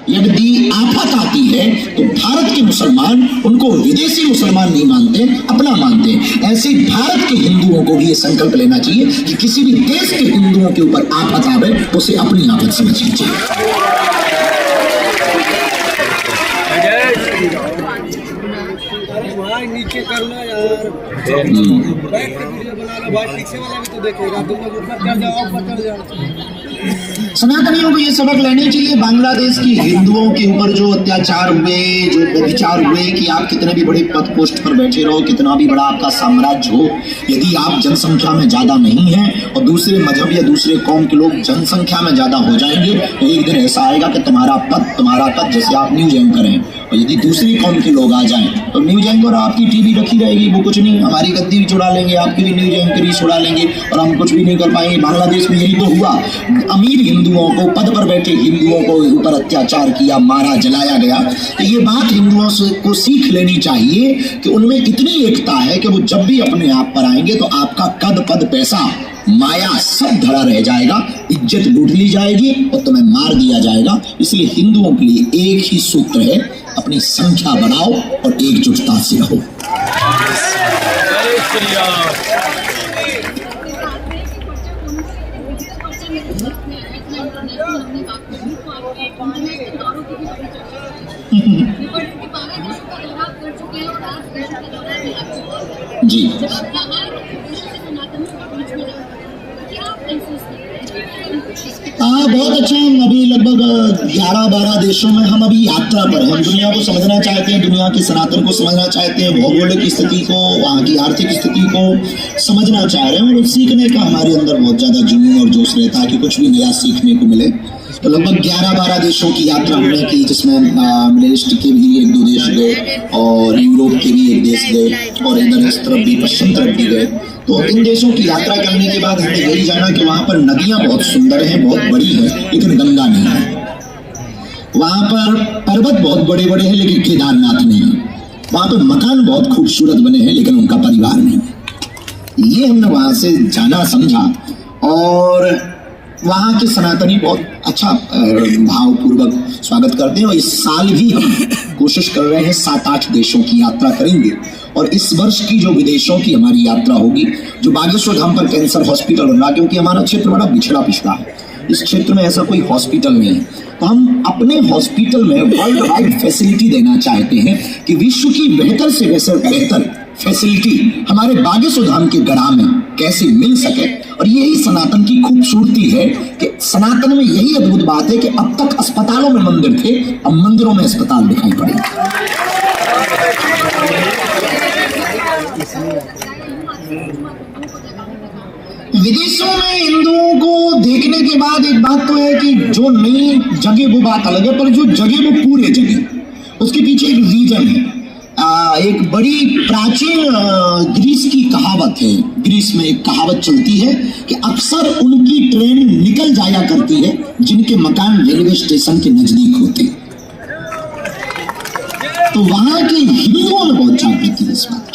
यदि आफत आती है तो भारत के मुसलमान उनको विदेशी मुसलमान नहीं मानते, अपना मानते हैं। ऐसे भारत के हिंदुओं को भी ये संकल्प लेना चाहिए कि किसी भी देश के हिंदुओं के ऊपर आफत आवे तो उसे अपनी आफत समझ लीजिए। नीचे कर लो यार, बैठ के वीडियो बना लो भाई, पीछे वाला भी तो देखेगा, तुम लोग ऊपर चढ़ जाओ, ऊपर चढ़ जाओ। सनातनियों को ये सबक लेनी चाहिए। बांग्लादेश की हिंदुओं के ऊपर जो अत्याचार हुए, जो विचार हुए कि आप कितने भी बड़े पद पोस्ट पर बैठे रहो, कितना भी बड़ा आपका साम्राज्य हो, यदि आप जनसंख्या में ज्यादा नहीं हैं और दूसरे मजहब या दूसरे कौम के लोग जनसंख्या में ज्यादा हो जाएंगे तो एक दिन ऐसा आएगा कि तुम्हारा पद जैसे आप न्यूज एंकर हैं, और यदि दूसरी कौम के लोग आ जाएं तो न्यूज एंकर आपकी टीवी रखी रहेगी, वो कुछ नहीं, हमारी गद्दी भी छुड़ा लेंगे, आपकी भी न्यूज एंकर ही छुड़ा लेंगे और हम कुछ भी नहीं कर पाएंगे। बांग्लादेश में यही तो हुआ, अमीर हिंदुओं को, पद पर बैठे हिंदुओं को ऊपर अत्याचार किया, मारा, जलाया गया। तो ये बात हिंदुओं को सीख लेनी चाहिए कि उनमें इतनी एकता है कि वो जब भी अपने आप पर आएंगे तो आपका कद, पद, पैसा, माया सब धड़ा रह जाएगा, इज्जत लूट ली जाएगी और तुम्हें मार दिया जाएगा। इसलिए हिंदुओं के लिए एक ही सूत्र है, अपनी संख्या बढ़ाओ और एकजुटता से रहो। जी बहुत अच्छा। हम अभी लगभग 11-12 देशों में हम अभी यात्रा पर हैं। हम दुनिया को समझना चाहते हैं, दुनिया की सनातन को समझना चाहते हैं, भौगोलिक स्थिति को, वहाँ की आर्थिक स्थिति को समझना चाह रहे हैं और सीखने का हमारे अंदर बहुत ज़्यादा जुनून और जोश रहता है कि कुछ भी नया सीखने को मिले। तो लगभग 11-12 देशों की यात्रा हमने की, जिसमें मिडिल ईस्ट के भी 1-2 देश गए और यूरोप के भी 1 देश गए और इधर इस तरफ भी, पश्चिम तरफ भी गए। तो इन देशों की यात्रा करने के बाद हमने यही जाना कि वहाँ पर नदियाँ बहुत सुंदर हैं, बहुत बड़ी हैं, लेकिन गंगा नहीं है। वहाँ पर पर्वत बहुत बड़े बड़े हैं, लेकिन केदारनाथ नहीं है। वहाँ पर मकान बहुत खूबसूरत बने हैं, लेकिन उनका परिवार नहीं है। ये हमने वहाँ से जाना, समझा और वहाँ के सनातनी बहुत अच्छा भावपूर्वक स्वागत करते हैं। और इस साल भी हम कोशिश कर रहे हैं 7-8 देशों की यात्रा करेंगे और इस वर्ष की जो विदेशों की हमारी यात्रा होगी, जो बागेश्वर धाम पर कैंसर हॉस्पिटल बन रहा, क्योंकि हमारा क्षेत्र बड़ा पिछड़ा है, इस क्षेत्र में ऐसा कोई हॉस्पिटल नहीं है, तो हम अपने हॉस्पिटल में वर्ल्ड वाइड फैसिलिटी देना चाहते हैं कि विश्व की बेहतर से बेहतर फैसिलिटी हमारे बागेश्वर धाम के गढ़ा में कैसे मिल सके। और यही सनातन की खूबसूरती है कि सनातन में यही अद्भुत बात है कि अब तक अस्पतालों में मंदिर थे, अब मंदिरों में अस्पताल दिखाई पड़े। विदेशों में हिंदुओं को देखने के बाद एक बात तो है कि जो नई जगह वो बात अलग है, पर जो जगह वो पूरे जगह, उसके पीछे एक रीजन है। एक बड़ी प्राचीन ग्रीस की कहावत है, ग्रीस में एक कहावत चलती है कि अक्सर उनकी ट्रेन निकल जाया करती है जिनके मकान रेलवे स्टेशन के नजदीक होते। तो वहां के हिंदुओं में बहुत जागृति है इस बात।